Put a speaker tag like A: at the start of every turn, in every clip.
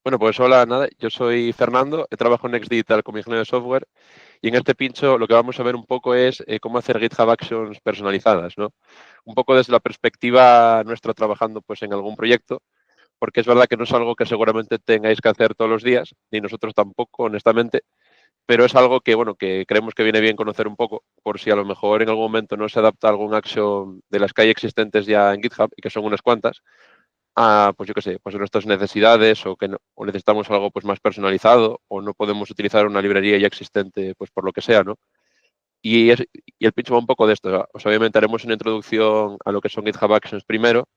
A: Bueno, pues hola, nada, yo soy Fernando, trabajo en Next Digital como ingeniero de software y en este pincho lo que vamos a ver un poco es cómo hacer GitHub Actions personalizadas, ¿no? Un poco desde la perspectiva nuestra trabajando pues en algún proyecto, porque es verdad que no es algo que seguramente tengáis que hacer todos los días, ni nosotros tampoco, honestamente, pero es algo que, bueno, que creemos que viene bien conocer un poco, por si a lo mejor en algún momento no se adapta algún action de las que hay existentes ya en GitHub, y que son unas cuantas, a, pues yo qué sé, pues nuestras necesidades o que o necesitamos algo pues más personalizado o no podemos utilizar una librería ya existente pues por lo que sea, ¿no? Y el pitch va un poco de esto. O sea, obviamente haremos una introducción a lo que son GitHub Actions primero,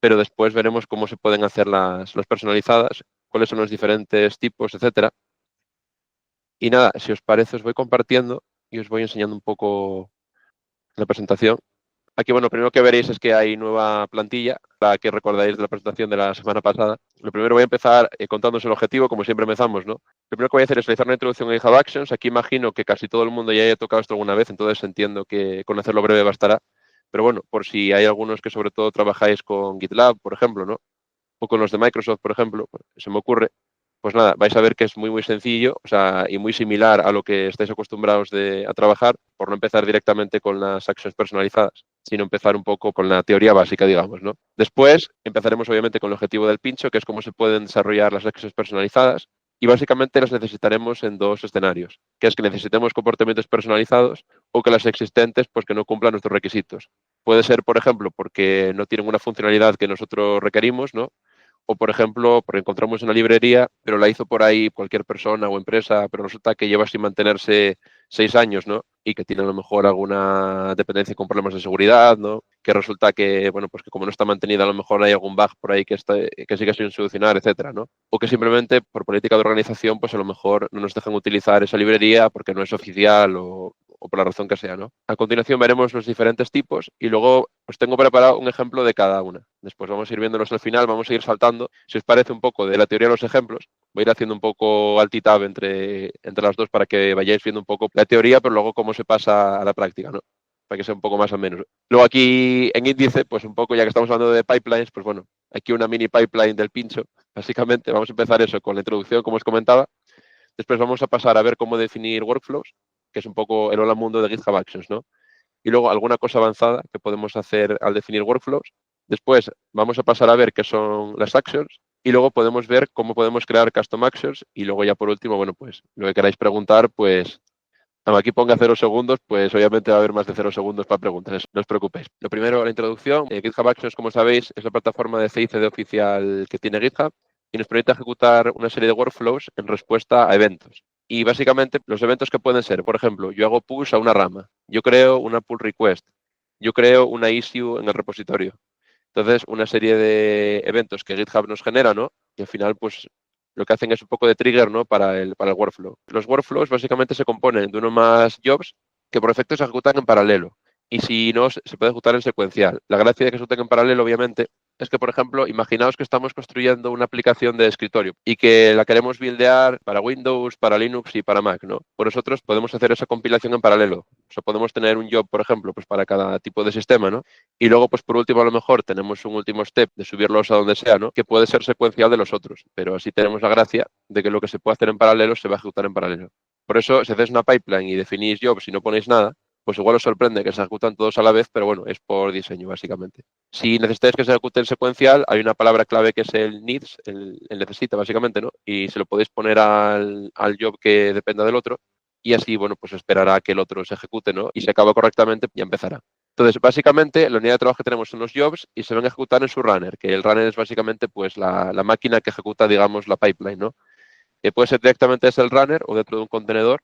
A: pero después veremos cómo se pueden hacer las personalizadas, cuáles son los diferentes tipos, etcétera. Y nada, si os parece, os voy compartiendo y os voy enseñando un poco la presentación. Aquí, bueno, lo primero que veréis es que hay nueva plantilla, la que recordáis de la presentación de la semana pasada. Lo primero voy a empezar contándoos el objetivo, como siempre empezamos, ¿no? Lo primero que voy a hacer es realizar una introducción a GitHub Actions. Aquí imagino que casi todo el mundo ya haya tocado esto alguna vez, entonces entiendo que con hacerlo breve bastará. Pero bueno, por si hay algunos que sobre todo trabajáis con GitLab, por ejemplo, ¿no? O con los de Microsoft, por ejemplo, pues, se me ocurre, pues nada, vais a ver que es muy, muy sencillo, o sea, y muy similar a lo que estáis acostumbrados a trabajar, por no empezar directamente con las actions personalizadas, sino empezar un poco con la teoría básica, digamos, ¿no? Después empezaremos obviamente con el objetivo del pincho, que es cómo se pueden desarrollar las actions personalizadas, y básicamente las necesitaremos en dos escenarios, que es que necesitemos comportamientos personalizados o que las existentes pues que no cumplan nuestros requisitos. Puede ser, por ejemplo, porque no tienen una funcionalidad que nosotros requerimos, ¿no? O, por ejemplo, porque encontramos una librería, pero la hizo por ahí cualquier persona o empresa, pero resulta que lleva sin mantenerse 6 años, ¿no? Y que tiene a lo mejor alguna dependencia con problemas de seguridad, ¿no? Que resulta que, bueno, pues que como no está mantenida, a lo mejor hay algún bug por ahí que sigue sin solucionar, etcétera, ¿no? O que simplemente por política de organización, pues a lo mejor no nos dejan utilizar esa librería porque no es oficial o por la razón que sea, ¿no? A continuación veremos los diferentes tipos y luego os tengo preparado un ejemplo de cada una. Después vamos a ir viéndolos al final, vamos a ir saltando. Si os parece un poco de la teoría de los ejemplos, voy a ir haciendo un poco altitab entre las dos para que vayáis viendo un poco la teoría, pero luego cómo se pasa a la práctica, ¿no? Para que sea un poco más o menos. Luego aquí en índice, pues un poco, ya que estamos hablando de pipelines, pues bueno, aquí una mini pipeline del pincho. Básicamente vamos a empezar eso con la introducción, como os comentaba. Después vamos a pasar a ver cómo definir workflows, que es un poco el hola mundo de GitHub Actions, ¿no? Y luego alguna cosa avanzada que podemos hacer al definir workflows. Después vamos a pasar a ver qué son las actions y luego podemos ver cómo podemos crear custom actions y luego ya por último, bueno, pues lo que queráis preguntar, pues aquí ponga 0 segundos, pues obviamente va a haber más de 0 segundos para preguntas, no os preocupéis. Lo primero, la introducción. GitHub Actions, como sabéis, es la plataforma de CI/CD oficial que tiene GitHub y nos permite ejecutar una serie de workflows en respuesta a eventos. Y básicamente los eventos que pueden ser, por ejemplo, yo hago push a una rama, yo creo una pull request, yo creo una issue en el repositorio. Entonces, una serie de eventos que GitHub nos genera, ¿no? Y al final, pues lo que hacen es un poco de trigger, ¿no? Para el workflow. Los workflows básicamente se componen de uno más jobs que por defecto se ejecutan en paralelo. Y si no, se puede ejecutar en secuencial. La gracia de que se ejecuten en paralelo, obviamente, es que, por ejemplo, imaginaos que estamos construyendo una aplicación de escritorio y que la queremos buildear para Windows, para Linux y para Mac, ¿no? Pues nosotros podemos hacer esa compilación en paralelo. O sea, podemos tener un job, por ejemplo, pues para cada tipo de sistema, ¿no? Y luego, pues por último, a lo mejor tenemos un último step de subirlos a donde sea, ¿no? Que puede ser secuencial de los otros, pero así tenemos la gracia de que lo que se puede hacer en paralelo se va a ejecutar en paralelo. Por eso, si hacéis una pipeline y definís jobs y no ponéis nada, pues igual os sorprende que se ejecutan todos a la vez, pero bueno, es por diseño, básicamente. Si necesitáis que se ejecute en secuencial, hay una palabra clave que es el needs, el necesita, básicamente, ¿no? Y se lo podéis poner al job que dependa del otro, y así, bueno, pues esperará que el otro se ejecute, ¿no? Y si acaba correctamente, ya empezará. Entonces, básicamente, la unidad de trabajo que tenemos son los jobs y se van a ejecutar en su runner, que el runner es básicamente pues la máquina que ejecuta, digamos, la pipeline, ¿no? Puede ser directamente desde el runner o dentro de un contenedor.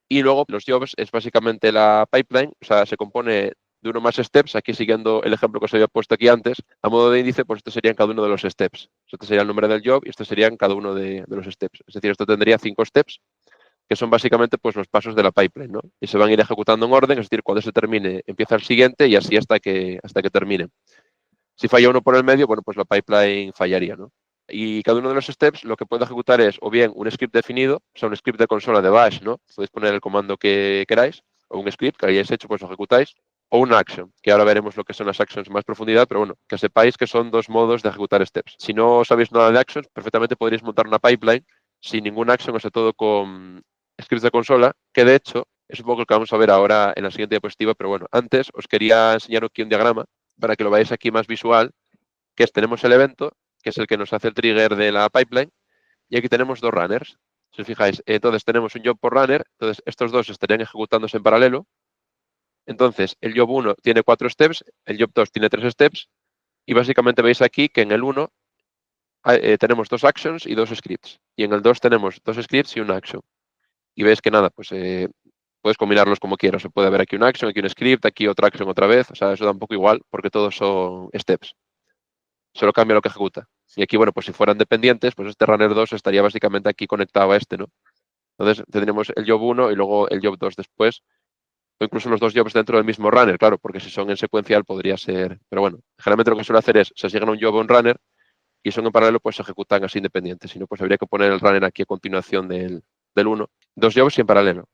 A: Y luego los jobs es básicamente la pipeline, o sea, se compone de uno más steps, aquí siguiendo el ejemplo que os había puesto aquí antes, a modo de índice, pues estos serían cada uno de los steps. Este sería el nombre del job y estos serían cada uno de los steps. Es decir, esto tendría 5 steps, que son básicamente pues los pasos de la pipeline, ¿no? Y se van a ir ejecutando en orden, es decir, cuando se termine, empieza el siguiente y así hasta que termine. Si falla uno por el medio, bueno, pues la pipeline fallaría, ¿no? Y cada uno de los steps lo que puede ejecutar es o bien un script definido, o sea, un script de consola de bash, ¿no? Podéis poner el comando que queráis, o un script que hayáis hecho, pues lo ejecutáis. o una action, que ahora veremos lo que son las actions en más profundidad, pero bueno, que sepáis que son dos modos de ejecutar steps. Si no sabéis nada de actions, perfectamente podréis montar una pipeline sin ningún action, o sea, todo con scripts de consola, que de hecho es un poco lo que vamos a ver ahora en la siguiente diapositiva, pero bueno, antes os quería enseñar aquí un diagrama para que lo veáis aquí más visual, que es, tenemos el evento, que es el que nos hace el trigger de la pipeline, y aquí tenemos dos runners. Si os fijáis, entonces tenemos un job por runner, entonces estos dos estarían ejecutándose en paralelo. Entonces, el job 1 tiene 4 steps, el job 2 tiene 3 steps, y básicamente veis aquí que en el 1 tenemos 2 actions y 2 scripts, y en el 2 tenemos 2 scripts y una action. Y veis que nada, pues puedes combinarlos como quieras. Se puede ver aquí una action, aquí un script, aquí otra action otra vez. O sea, eso da un poco igual porque todos son steps. Solo cambia lo que ejecuta. Y aquí, bueno, pues si fueran dependientes, pues este runner 2 estaría básicamente aquí conectado a este, ¿no? Entonces tendríamos el job 1 y luego el job 2 después. O incluso los dos jobs dentro del mismo runner, claro, porque si son en secuencial podría ser. Pero bueno, generalmente lo que suele hacer es, se asigna un job a un runner y son en paralelo, pues se ejecutan así independientes. Si no, pues habría que poner el runner aquí a continuación del 1. Dos jobs y en paralelo.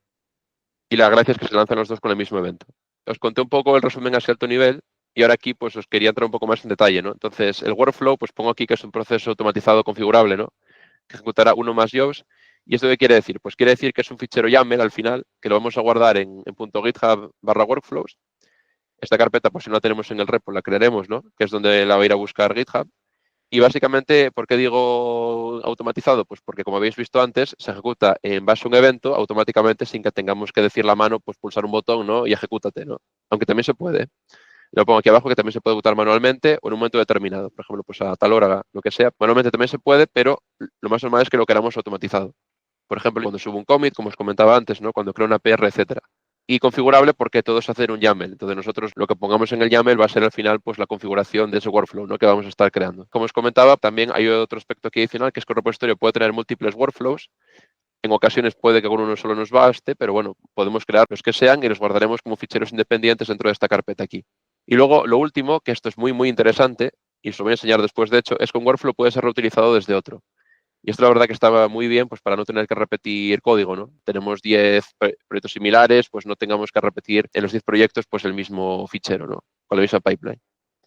A: Y la gracia es que se lanzan los dos con el mismo evento. Os conté un poco el resumen a alto nivel y ahora aquí pues os quería entrar un poco más en detalle, ¿no? Entonces, el workflow, pues pongo aquí que es un proceso automatizado configurable, ¿no? Que ejecutará uno más jobs. ¿Y esto qué quiere decir? Pues quiere decir que es un fichero YAML al final, que lo vamos a guardar en .github/workflows. Esta carpeta, pues si no la tenemos en el repo, la crearemos, ¿no? Que es donde la va a ir a buscar GitHub. Y básicamente, ¿por qué digo automatizado? Pues porque, como habéis visto antes, se ejecuta en base a un evento automáticamente sin que tengamos que decir la mano, pues pulsar un botón, ¿no? Y ejecútate, ¿no? Aunque también se puede. Lo pongo aquí abajo que también se puede ejecutar manualmente o en un momento determinado. Por ejemplo, pues a tal hora, lo que sea. Manualmente también se puede, pero lo más normal es que lo queramos automatizado. Por ejemplo, cuando subo un commit, como os comentaba antes, ¿no? Cuando creo una PR, etcétera. Y configurable porque todo es hacer un YAML. Entonces nosotros lo que pongamos en el YAML va a ser al final pues la configuración de ese workflow, ¿no? Que vamos a estar creando. Como os comentaba, también hay otro aspecto aquí adicional, que es que el repositorio puede tener múltiples workflows. En ocasiones puede que con uno solo nos baste, pero bueno, podemos crear los que sean y los guardaremos como ficheros independientes dentro de esta carpeta aquí. Y luego lo último, que esto es muy, muy interesante, y os lo voy a enseñar después, de hecho, es que un workflow puede ser reutilizado desde otro. Y esto la verdad que estaba muy bien pues para no tener que repetir código, ¿no? Tenemos 10 proyectos similares, pues no tengamos que repetir en los 10 proyectos pues el mismo fichero, ¿no? Con la misma pipeline.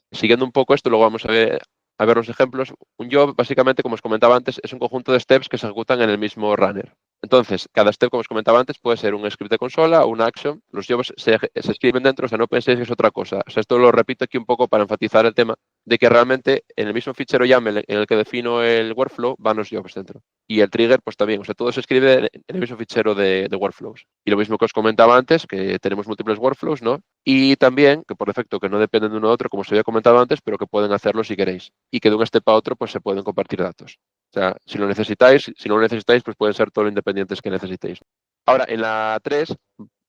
A: Siguiendo un poco esto, luego vamos a ver los ejemplos. Un job, básicamente, como os comentaba antes, es un conjunto de steps que se ejecutan en el mismo runner. Entonces, cada step, como os comentaba antes, puede ser un script de consola o una action. Los jobs se escriben dentro, o sea, no penséis que es otra cosa. O sea, esto lo repito aquí un poco para enfatizar el tema de que realmente en el mismo fichero YAML en el que defino el workflow van los jobs dentro. Y el trigger, pues también. O sea, todo se escribe en el mismo fichero de workflows. Y lo mismo que os comentaba antes, que tenemos múltiples workflows, ¿no? Y también, que por defecto, que no dependen de uno de otro, como os había comentado antes, pero que pueden hacerlo si queréis. Y que de un step a otro, pues se pueden compartir datos. O sea, si lo necesitáis, si no lo necesitáis, pues pueden ser todo lo independientes que necesitéis. Ahora, en la 3,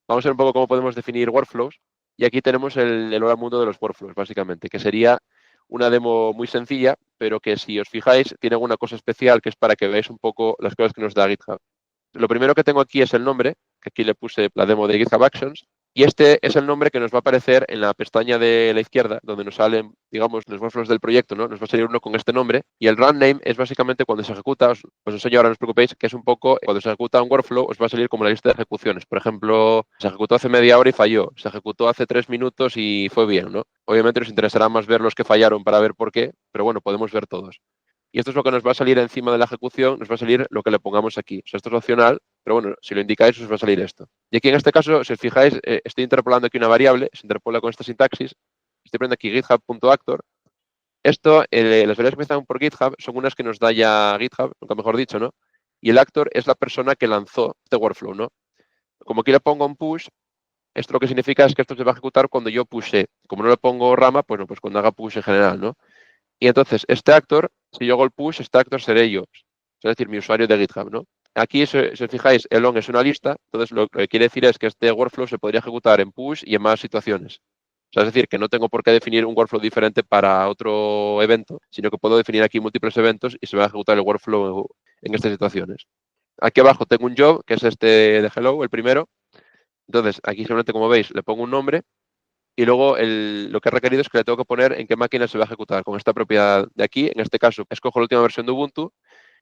A: vamos a ver un poco cómo podemos definir workflows. Y aquí tenemos el hola mundo de los workflows, básicamente, que sería una demo muy sencilla, pero que si os fijáis, tiene alguna cosa especial que es para que veáis un poco las cosas que nos da GitHub. Lo primero que tengo aquí es el nombre, que aquí le puse la demo de GitHub Actions, y este es el nombre que nos va a aparecer en la pestaña de la izquierda, donde nos salen, digamos, los workflows del proyecto, ¿no? Nos va a salir uno con este nombre, y el run name es básicamente cuando se ejecuta, os enseño ahora, no os preocupéis, que es un poco, cuando se ejecuta un workflow, os va a salir como la lista de ejecuciones. Por ejemplo, se ejecutó hace media hora y falló, se ejecutó hace 3 minutos y fue bien, ¿no? Obviamente nos interesará más ver los que fallaron para ver por qué, pero bueno, podemos ver todos. Y esto es lo que nos va a salir encima de la ejecución, nos va a salir lo que le pongamos aquí. O sea, esto es opcional, pero bueno, si lo indicáis os va a salir esto. Y aquí en este caso, si os fijáis, estoy interpolando aquí una variable, se interpola con esta sintaxis. Estoy poniendo aquí github.actor. Esto, las variables que empiezan por GitHub son unas que nos da ya GitHub, nunca mejor dicho, ¿no? Y el actor es la persona que lanzó este workflow, ¿no? Como aquí le pongo un push, esto lo que significa es que esto se va a ejecutar cuando yo pushe. Como no le pongo rama, pues no, pues cuando haga push en general, ¿no? Y entonces, este actor, si yo hago el push, este actor seré yo. Es decir, mi usuario de GitHub, ¿no? Aquí, si os fijáis, el on es una lista, entonces lo que quiere decir es que este workflow se podría ejecutar en push y en más situaciones. O sea, es decir, que no tengo por qué definir un workflow diferente para otro evento, sino que puedo definir aquí múltiples eventos y se va a ejecutar el workflow en estas situaciones. Aquí abajo tengo un job, que es este de hello, el primero. Entonces, aquí solamente, como veis, le pongo un nombre y luego lo que he requerido es que le tengo que poner en qué máquina se va a ejecutar con esta propiedad de aquí. En este caso, escojo la última versión de Ubuntu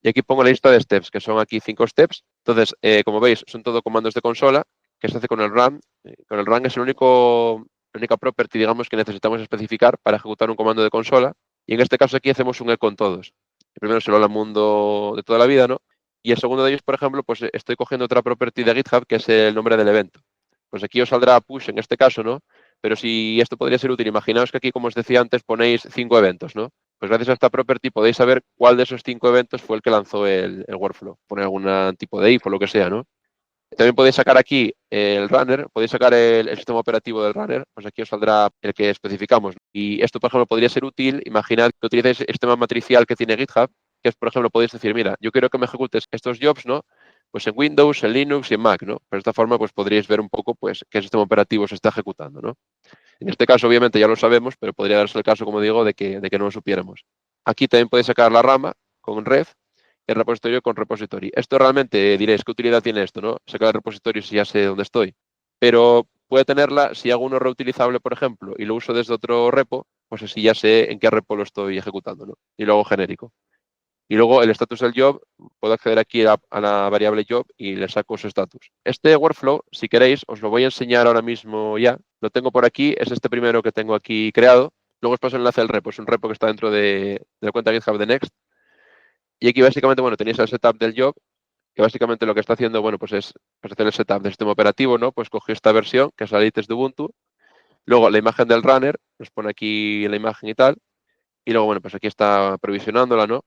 A: y aquí pongo la lista de steps, que son aquí 5 steps. Entonces, como veis, son todo comandos de consola que se hace con el run. Con el run es el único la única property, digamos, que necesitamos especificar para ejecutar un comando de consola. Y en este caso aquí hacemos un echo en todos. El primero es el hola mundo de toda la vida, ¿no? Y el segundo de ellos, por ejemplo, pues estoy cogiendo otra property de GitHub que es el nombre del evento. Pues aquí os saldrá push en este caso, ¿no? Pero si esto podría ser útil, imaginaos que aquí, como os decía antes, ponéis 5 eventos, ¿no? Pues gracias a esta property podéis saber cuál de esos 5 eventos fue el que lanzó el workflow. Poner algún tipo de if o lo que sea, ¿no? También podéis sacar aquí el runner, podéis sacar el sistema operativo del runner, pues aquí os saldrá el que especificamos. Y esto, por ejemplo, podría ser útil, imaginad que utilicéis el sistema matricial que tiene GitHub, que es, por ejemplo, podéis decir, mira, yo quiero que me ejecutes estos jobs, ¿no? Pues en Windows, en Linux y en Mac, ¿no? Pues de esta forma, pues podríais ver un poco, pues, qué sistema operativo se está ejecutando, ¿no? En este caso, obviamente, ya lo sabemos, pero podría darse el caso, como digo, de que no lo supiéramos. Aquí también podéis sacar la rama con ref, el repositorio con repository. Esto realmente diréis, ¿qué utilidad tiene esto, no? Sacar el repositorio si ya sé dónde estoy. Pero puede tenerla si hago uno reutilizable, por ejemplo, y lo uso desde otro repo, pues así ya sé en qué repo lo estoy ejecutando, ¿no? Y luego genérico. Y luego el status del job, puedo acceder aquí a la variable job y le saco su status. Este workflow, si queréis, os lo voy a enseñar ahora mismo ya. Lo tengo por aquí, es este primero que tengo aquí creado. Luego os paso el enlace al repo, es un repo que está dentro de la cuenta GitHub de Next. Y aquí básicamente, bueno, tenéis el setup del job, que básicamente lo que está haciendo, bueno, pues es hacer el setup del sistema operativo, ¿no? Pues cogió esta versión, que es la latest de Ubuntu. Luego la imagen del runner, nos pone aquí la imagen y tal. Y luego, bueno, pues aquí está provisionándola, ¿no?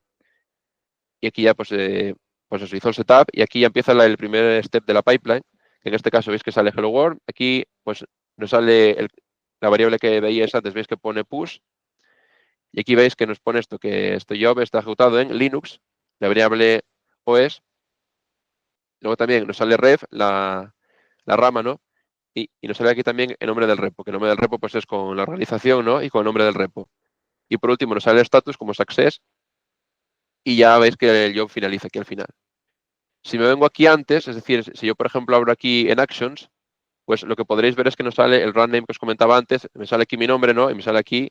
A: Y aquí ya, pues eso, hizo el setup y aquí ya empieza el primer step de la pipeline, que en este caso veis que sale Hello World. Aquí, pues, nos sale la variable que veíais antes, veis que pone push. Y aquí veis que nos pone esto, que este job está ejecutado en Linux, la variable OS. Luego también nos sale ref, la rama, ¿no? Y nos sale aquí también el nombre del repo, que el nombre del repo pues es con la organización, ¿no? Y con el nombre del repo. Y por último nos sale el status como success y ya veis que el job finaliza aquí al final. Si me vengo aquí antes, es decir, si yo por ejemplo abro aquí en Actions, pues lo que podréis ver es que nos sale el run name que os comentaba antes, me sale aquí mi nombre, ¿no? Y me sale aquí,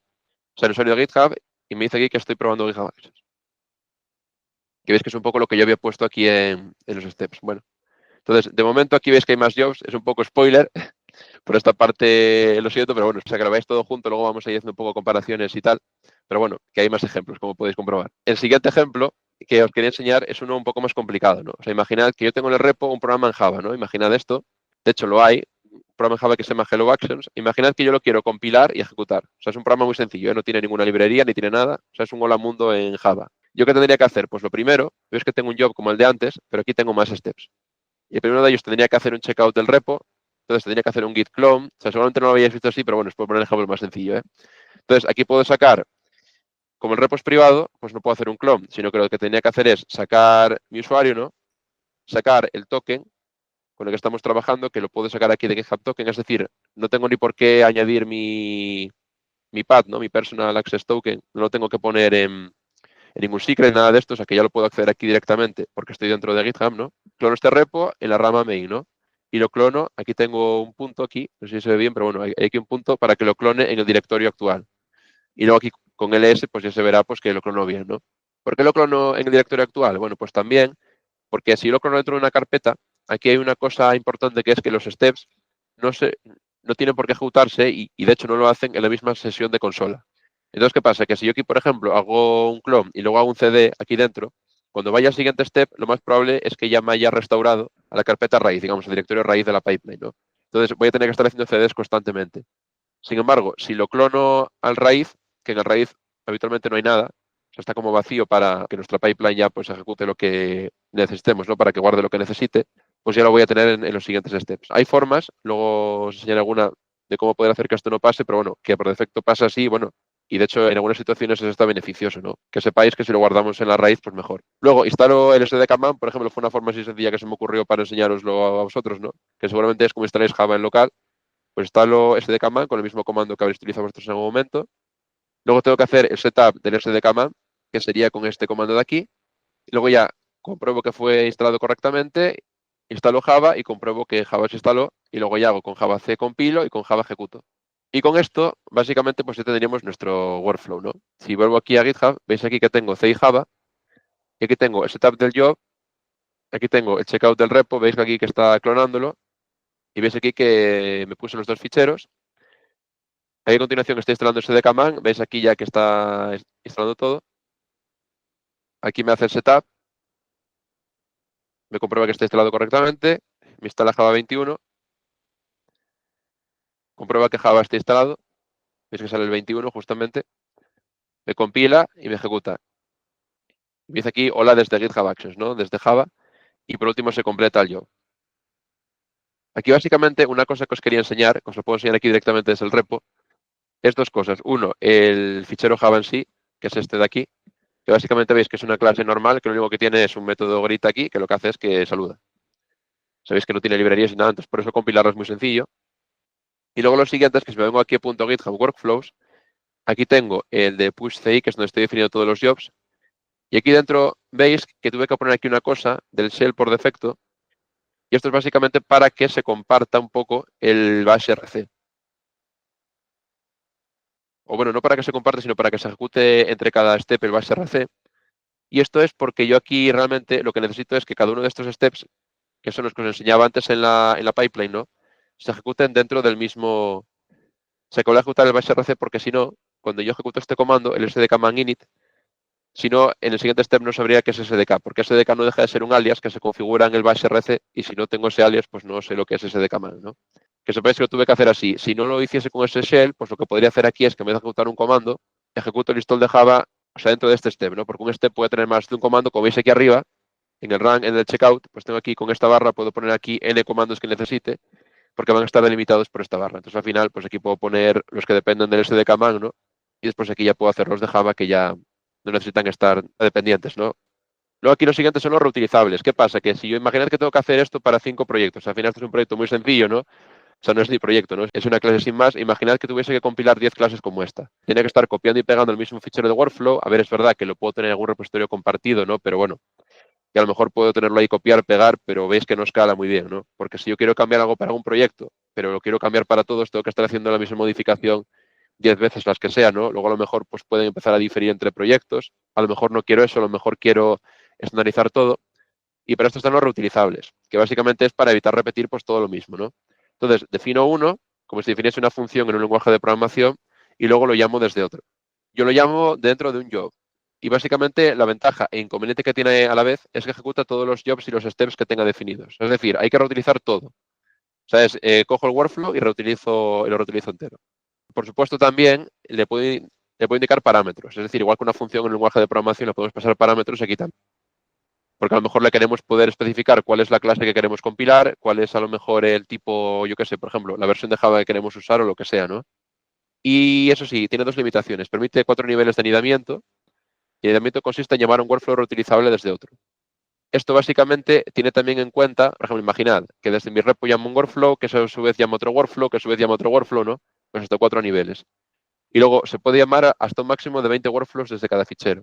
A: o sea, el usuario de GitHub y me dice aquí que estoy probando GitHub Actions. Que veis que es un poco lo que yo había puesto aquí en los steps. Bueno, entonces, de momento aquí veis que hay más jobs, es un poco spoiler, por esta parte lo siento, pero bueno, o sea, que lo veáis todo junto, luego vamos a ir haciendo un poco comparaciones y tal, pero bueno, que hay más ejemplos, como podéis comprobar. El siguiente ejemplo que os quería enseñar es uno un poco más complicado, ¿no? O sea, imaginad que yo tengo en el repo un programa en Java, ¿no? Imaginad esto, de hecho lo hay, un programa en Java que se llama Hello Actions, imaginad que yo lo quiero compilar y ejecutar. O sea, es un programa muy sencillo, ¿eh? No tiene ninguna librería ni tiene nada, o sea, es un hola mundo en Java. ¿Yo qué tendría que hacer? Pues lo primero, veis que tengo un job como el de antes, pero aquí tengo más steps. Y el primero de ellos tendría que hacer un checkout del repo, entonces tendría que hacer un git clone, o sea, seguramente no lo habéis visto así, pero bueno, os puedo poner el ejemplo más sencillo, ¿eh? Entonces, aquí puedo sacar, como el repo es privado, pues no puedo hacer un clone, sino que lo que tendría que hacer es sacar mi usuario, ¿no? Sacar el token con el que estamos trabajando, que lo puedo sacar aquí de GitHub Token, es decir, no tengo ni por qué añadir mi PAT, ¿no? Mi Personal Access Token, no lo tengo que poner en ningún secret, nada de esto, o sea que ya lo puedo acceder aquí directamente porque estoy dentro de GitHub, ¿no? Clono este repo en la rama main, ¿no? Y lo clono, aquí tengo un punto aquí, no sé si se ve bien, pero bueno, hay aquí un punto para que lo clone en el directorio actual. Y luego aquí con ls, pues ya se verá pues que lo clono bien, ¿no? ¿Por qué lo clono en el directorio actual? Bueno, pues también porque si lo clono dentro de una carpeta, aquí hay una cosa importante que es que los steps no, no tienen por qué ejecutarse y de hecho no lo hacen en la misma sesión de consola. Entonces, ¿qué pasa? Que si yo aquí, por ejemplo, hago un clone y luego hago un CD aquí dentro, cuando vaya al siguiente step, lo más probable es que ya me haya restaurado a la carpeta raíz, digamos, el directorio raíz de la pipeline, ¿no? Entonces voy a tener que estar haciendo CDs constantemente. Sin embargo, si lo clono al raíz, que en el raíz habitualmente no hay nada, o sea, está como vacío para que nuestra pipeline ya pues ejecute lo que necesitemos, ¿no? Para que guarde lo que necesite, pues ya lo voy a tener en los siguientes steps. Hay formas, luego os enseñaré alguna de cómo poder hacer que esto no pase, pero bueno, que por defecto pasa así, bueno, y de hecho en algunas situaciones eso está beneficioso, ¿no? Que sepáis que si lo guardamos en la raíz, pues mejor. Luego, instalo el SDK man, por ejemplo, fue una forma así sencilla que se me ocurrió para enseñaroslo a vosotros, ¿no? Que seguramente es como instaláis Java en local, pues instalo SDKman con el mismo comando que habréis utilizado vosotros en algún momento. Luego tengo que hacer el setup del SDKman, que sería con este comando de aquí. Y luego ya compruebo que fue instalado correctamente, instalo Java y compruebo que Java se instaló. Y luego ya hago con Java C compilo y con Java ejecuto. Y con esto, básicamente, pues ya tendríamos nuestro workflow, ¿no? Si vuelvo aquí a GitHub, veis aquí que tengo C y Java. Y aquí tengo el setup del job. Aquí tengo el checkout del repo. Veis que aquí que está clonándolo. Y veis aquí que me puse los dos ficheros. Ahí a continuación estoy instalando SDKman. Veis aquí ya que está instalando todo. Aquí me hace el setup. Me comprueba que está instalado correctamente. Me instala Java 21. Comprueba que Java está instalado. Veis que sale el 21 justamente. Me compila y me ejecuta. Me dice aquí, hola desde GitHub Actions, ¿no? Desde Java. Y por último se completa el job. Aquí básicamente una cosa que os quería enseñar, que os lo puedo enseñar aquí directamente desde el repo, es dos cosas. Uno, el fichero Java en sí, que es este de aquí, que básicamente veis que es una clase normal, que lo único que tiene es un método grita aquí, que lo que hace es que saluda. Sabéis que no tiene librerías ni nada, entonces por eso compilarlo es muy sencillo. Y luego lo siguiente es que si me vengo aquí a .github workflows, aquí tengo el de push CI, que es donde estoy definiendo todos los jobs. Y aquí dentro veis que tuve que poner aquí una cosa del shell por defecto. Y esto es básicamente para que se comparta un poco el bash RC. O bueno, no para que se comparte, sino para que se ejecute entre cada step el bash RC. Y esto es porque yo aquí realmente lo que necesito es que cada uno de estos steps, que son los que os enseñaba antes en la pipeline, ¿no? Se ejecuten dentro del mismo. Se acaba de ejecutar el bash RC porque si no, cuando yo ejecuto este comando, el sdkman init, si no, en el siguiente step no sabría qué es SDK, porque SDK no deja de ser un alias que se configura en el bash RC y si no tengo ese alias, pues no sé lo que es SDKman, ¿no? Que sepáis que lo tuve que hacer así. Si no lo hiciese con ese shell, pues lo que podría hacer aquí es que en vez de ejecutar un comando, ejecuto el install de Java, o sea, dentro de este step, ¿no? Porque un step puede tener más de un comando, como veis aquí arriba, en el run, en el checkout, pues tengo aquí con esta barra, puedo poner aquí n comandos que necesite, porque van a estar delimitados por esta barra. Entonces al final, pues aquí puedo poner los que dependen del SDKman, ¿no? Y después aquí ya puedo hacer los de Java que ya no necesitan estar dependientes, ¿no? Luego aquí los siguientes son los reutilizables. ¿Qué pasa? Que si yo imaginad que tengo que hacer esto para 5 proyectos, al final esto es un proyecto muy sencillo, ¿no? O sea, no es ni proyecto, ¿no? Es una clase sin más. Imaginad que tuviese que compilar 10 clases como esta. Tiene que estar copiando y pegando el mismo fichero de workflow. A ver, es verdad que lo puedo tener en algún repositorio compartido, ¿no? Pero bueno, que a lo mejor puedo tenerlo ahí copiar, pegar, pero veis que no escala muy bien, ¿no? Porque si yo quiero cambiar algo para un proyecto, pero lo quiero cambiar para todos, tengo que estar haciendo la misma modificación 10 veces las que sea, ¿no? Luego a lo mejor pues pueden empezar a diferir entre proyectos. A lo mejor no quiero eso, a lo mejor quiero estandarizar todo. Y para esto están los reutilizables, que básicamente es para evitar repetir pues todo lo mismo, ¿no? Entonces, defino uno, como si definiese una función en un lenguaje de programación, y luego lo llamo desde otro. Yo lo llamo dentro de un job. Y básicamente la ventaja e inconveniente que tiene a la vez es que ejecuta todos los jobs y los steps que tenga definidos. Es decir, hay que reutilizar todo. O sea, cojo el workflow y lo reutilizo entero. Por supuesto, también le puedo indicar parámetros. Es decir, igual que una función en un lenguaje de programación le podemos pasar parámetros aquí también. Porque a lo mejor le queremos poder especificar cuál es la clase que queremos compilar, cuál es a lo mejor el tipo, yo qué sé, por ejemplo, la versión de Java que queremos usar o lo que sea, ¿no? Y eso sí, tiene dos limitaciones. Permite 4 niveles de anidamiento. Y el anidamiento consiste en llamar un workflow reutilizable desde otro. Esto básicamente tiene también en cuenta, por ejemplo, imaginad que desde mi repo llamo un workflow, que a su vez llama otro workflow, que a su vez llama otro workflow, ¿no? Pues hasta 4 niveles. Y luego se puede llamar hasta un máximo de 20 workflows desde cada fichero.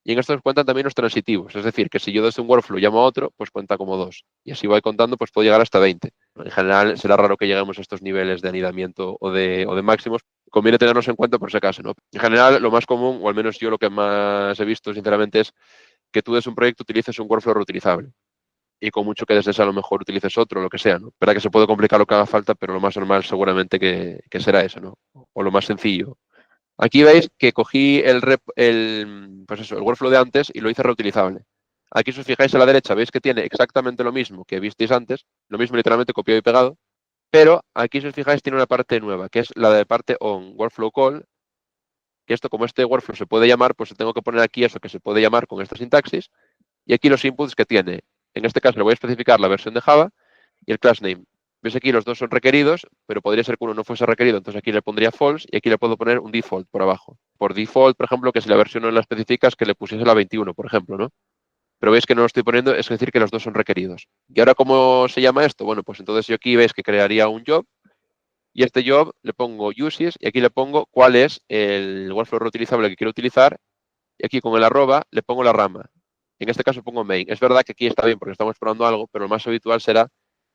A: Y en estos cuentan también los transitivos, es decir, que si yo desde un workflow llamo a otro, pues cuenta como 2. Y así voy contando, pues puedo llegar hasta 20. En general será raro que lleguemos a estos niveles de anidamiento o de máximos. Conviene tenerlos en cuenta por si acaso, ¿no? En general, lo más común, o al menos yo lo que más he visto, sinceramente, es que tú desde un proyecto utilices un workflow reutilizable. Y con mucho que desde ese a lo mejor utilices otro, lo que sea, ¿no? Verdad que se puede complicar lo que haga falta, pero lo más normal seguramente que será eso, ¿no? O lo más sencillo. Aquí veis que cogí pues eso, el workflow de antes y lo hice reutilizable. Aquí si os fijáis a la derecha, veis que tiene exactamente lo mismo que visteis antes, lo mismo literalmente copiado y pegado, pero aquí si os fijáis tiene una parte nueva, que es la de parte on, workflow call, que esto como este workflow se puede llamar, pues tengo que poner aquí eso que se puede llamar con esta sintaxis, y aquí los inputs que tiene. En este caso le voy a especificar la versión de Java y el class name. ¿Ves aquí los dos son requeridos, pero podría ser que uno no fuese requerido, entonces aquí le pondría false y aquí le puedo poner un default por abajo. Por default, por ejemplo, que si la versión no la especificas, que le pusiese la 21, por ejemplo, ¿no? Pero veis que no lo estoy poniendo, es decir, que los dos son requeridos. ¿Y ahora cómo se llama esto? Bueno, pues entonces yo aquí veis que crearía un job y este job le pongo uses y aquí le pongo cuál es el workflow reutilizable que quiero utilizar y aquí con el arroba le pongo la rama. En este caso pongo main. Es verdad que aquí está bien porque estamos probando algo, pero lo más habitual será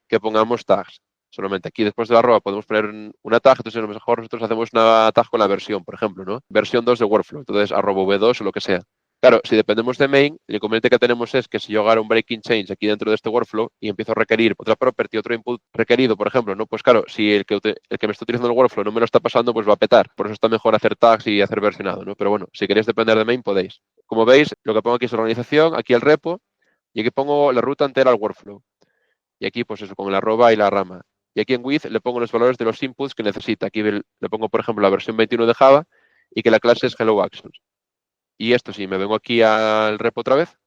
A: que pongamos tags. Solamente aquí después de la arroba podemos poner una tag, entonces a lo mejor nosotros hacemos una tag con la versión, por ejemplo, ¿no? Versión 2 de workflow, entonces arroba v2 o lo que sea. Claro, si dependemos de main, el inconveniente que tenemos es que si yo hago un breaking change aquí dentro de este workflow y empiezo a requerir otra property, otro input requerido, por ejemplo, ¿no? Pues claro, si el que me está utilizando el workflow no me lo está pasando, pues va a petar. Por eso está mejor hacer tags y hacer versionado, ¿no? Pero bueno, si queréis depender de main, podéis. Como veis, lo que pongo aquí es organización, aquí el repo, y aquí pongo la ruta entera al workflow. Y aquí, pues eso, con el arroba y la rama. Y aquí en with le pongo los valores de los inputs que necesita. Aquí le pongo, por ejemplo, la versión 21 de Java y que la clase es Hello Actions. Y esto, si me vengo aquí al repo otra vez,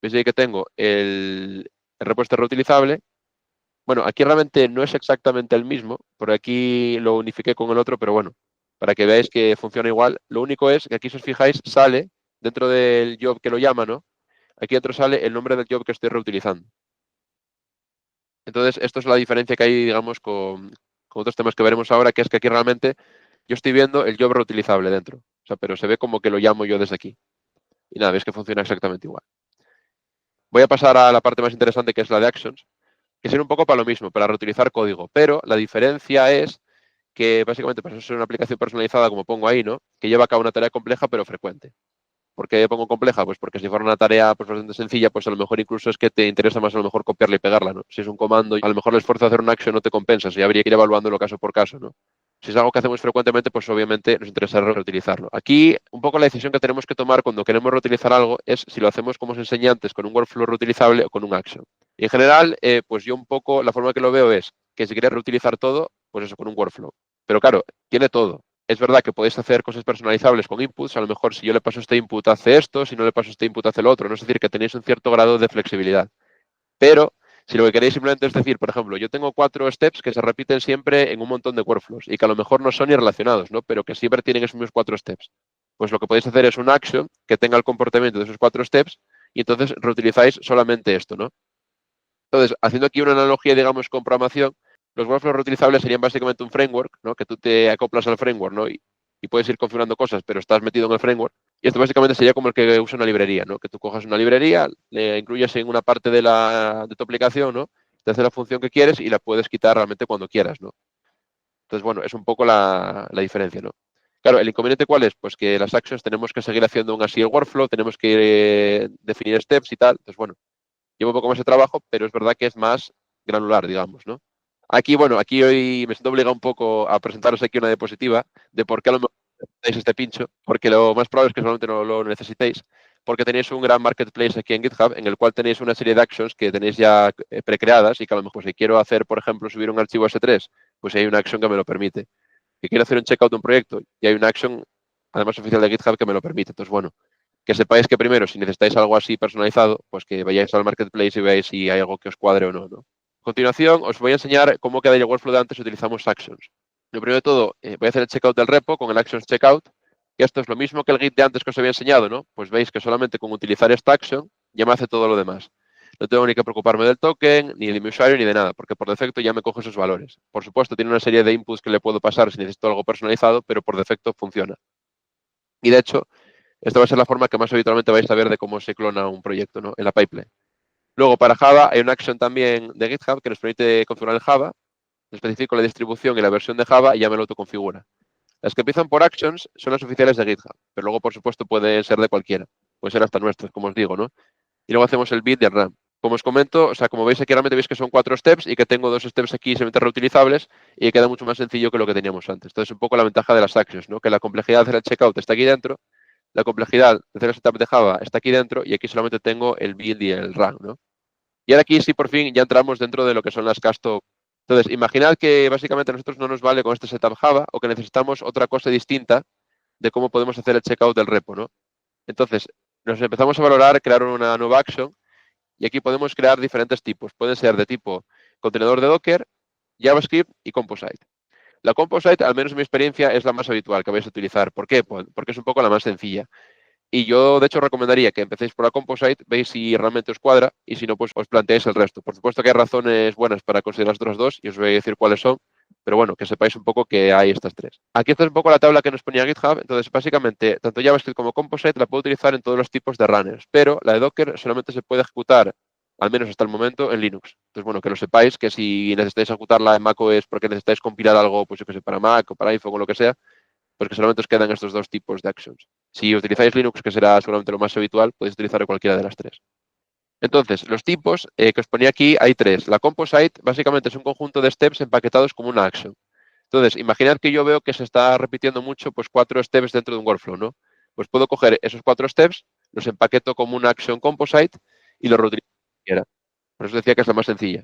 A: veis ahí que tengo el repo este reutilizable. Bueno, aquí realmente no es exactamente el mismo, por aquí lo unifiqué con el otro, pero bueno, para que veáis que funciona igual. Lo único es que aquí, si os fijáis, sale dentro del job que lo llama, ¿no? Aquí dentro sale el nombre del job que estoy reutilizando. Entonces, esto es la diferencia que hay, digamos, con otros temas que veremos ahora, que es que aquí realmente yo estoy viendo el job reutilizable dentro. O sea, pero se ve como que lo llamo yo desde aquí. Y nada, veis que funciona exactamente igual. Voy a pasar a la parte más interesante, que es la de actions, que sirve un poco para lo mismo, para reutilizar código. Pero la diferencia es que básicamente para eso es una aplicación personalizada, como pongo ahí, ¿no? Que lleva a cabo una tarea compleja pero frecuente. ¿Por qué pongo compleja? Pues porque si fuera una tarea pues, bastante sencilla, pues a lo mejor incluso es que te interesa más a lo mejor copiarla y pegarla, ¿no? Si es un comando, a lo mejor el esfuerzo de hacer un action no te compensa, si habría que ir evaluándolo caso por caso, ¿no? Si es algo que hacemos frecuentemente, pues obviamente nos interesa reutilizarlo. Aquí, un poco la decisión que tenemos que tomar cuando queremos reutilizar algo es si lo hacemos como os enseñé antes, con un workflow reutilizable o con un action. Y en general, pues yo un poco, la forma que lo veo es que si quieres reutilizar todo, pues eso, con un workflow. Pero claro, tiene todo. Es verdad que podéis hacer cosas personalizables con inputs. A lo mejor si yo le paso este input hace esto, si no le paso este input hace lo otro. ¿No? Es decir, que tenéis un cierto grado de flexibilidad. Pero si lo que queréis simplemente es decir, por ejemplo, yo tengo 4 steps que se repiten siempre en un montón de workflows y que a lo mejor no son ni relacionados, ¿no? Pero que siempre tienen esos mismos 4 steps. Pues lo que podéis hacer es un action que tenga el comportamiento de esos 4 steps y entonces reutilizáis solamente esto, ¿no? Entonces, haciendo aquí una analogía, digamos, con programación, los workflows reutilizables serían básicamente un framework, ¿no? Que tú te acoplas al framework, ¿no? Y puedes ir configurando cosas, pero estás metido en el framework. Y esto básicamente sería como el que usa una librería, ¿no? Que tú cojas una librería, le incluyes en una parte de tu aplicación, ¿no? Te hace la función que quieres y la puedes quitar realmente cuando quieras, ¿no? Entonces, bueno, es un poco la diferencia, ¿no? Claro, ¿el inconveniente cuál es? Pues que las actions tenemos que seguir haciendo aún así el workflow, tenemos que definir steps y tal. Entonces, bueno, lleva un poco más de trabajo, pero es verdad que es más granular, digamos, ¿no? Aquí, bueno, aquí hoy me siento obligado un poco a presentaros aquí una diapositiva de por qué a lo mejor necesitáis este pincho, porque lo más probable es que solamente no lo necesitéis, porque tenéis un gran marketplace aquí en GitHub en el cual tenéis una serie de actions que tenéis ya precreadas y que a lo mejor si quiero hacer, por ejemplo, subir un archivo S3, pues hay una action que me lo permite. Si quiero hacer un checkout de un proyecto y hay una action, además oficial de GitHub, que me lo permite. Entonces, bueno, que sepáis que primero, si necesitáis algo así personalizado, pues que vayáis al marketplace y veáis si hay algo que os cuadre o no, ¿no? A continuación, os voy a enseñar cómo queda el workflow de antes si utilizamos actions. Lo primero de todo, voy a hacer el checkout del repo con el actions checkout. Y esto es lo mismo que el git de antes que os había enseñado, ¿no? Pues veis que solamente con utilizar esta action ya me hace todo lo demás. No tengo ni que preocuparme del token, ni de mi usuario, ni de nada, porque por defecto ya me coge esos valores. Por supuesto, tiene una serie de inputs que le puedo pasar si necesito algo personalizado, pero por defecto funciona. Y de hecho, esta va a ser la forma que más habitualmente vais a ver de cómo se clona un proyecto, ¿no? En la pipeline. Luego, para Java, hay una action también de GitHub que nos permite configurar el Java. Especifico la distribución y la versión de Java y ya me lo autoconfigura. Las que empiezan por actions son las oficiales de GitHub, pero luego, por supuesto, pueden ser de cualquiera. Pueden ser hasta nuestras, como os digo, ¿no? Y luego hacemos el build y el run. Como os comento, o sea, como veis aquí realmente veis que son 4 steps y que tengo 2 steps aquí simplemente reutilizables y queda mucho más sencillo que lo que teníamos antes. Entonces, un poco la ventaja de las actions, ¿no? Que la complejidad de hacer el checkout está aquí dentro, la complejidad de hacer el setup de Java está aquí dentro y aquí solamente tengo el build y el run, ¿no? Y ahora aquí sí, por fin, ya entramos dentro de lo que son las custom. Entonces, imaginad que básicamente a nosotros no nos vale con este setup Java o que necesitamos otra cosa distinta de cómo podemos hacer el checkout del repo, ¿no? Entonces, nos empezamos a valorar crear una nueva action y aquí podemos crear diferentes tipos. Pueden ser de tipo contenedor de Docker, JavaScript y Composite. La Composite, al menos en mi experiencia, es la más habitual que vais a utilizar. ¿Por qué? Pues porque es un poco la más sencilla. Y yo, de hecho, recomendaría que empecéis por la Composite, veis si realmente os cuadra y si no, pues os planteáis el resto. Por supuesto que hay razones buenas para considerar las otras dos y os voy a decir cuáles son, pero bueno, que sepáis un poco que hay estas tres. Aquí está un poco la tabla que nos ponía GitHub. Entonces, básicamente, tanto JavaScript como Composite la puedo utilizar en todos los tipos de runners, pero la de Docker solamente se puede ejecutar, al menos hasta el momento, en Linux. Entonces, bueno, que lo sepáis, que si necesitáis ejecutarla en macOS porque necesitáis compilar algo, pues yo que sé, para Mac o para iPhone o lo que sea, Pues que solamente os quedan estos dos tipos de actions. Si utilizáis Linux, que será seguramente lo más habitual, podéis utilizar cualquiera de las tres. Entonces, los tipos que os ponía aquí, hay tres. La composite básicamente es un conjunto de steps empaquetados como una action. Entonces, imaginad que yo veo que se está repitiendo mucho pues 4 steps dentro de un workflow, ¿no? Pues puedo coger esos 4 steps, los empaqueto como una action composite y los reutilizo como quiera. Por eso decía que es la más sencilla.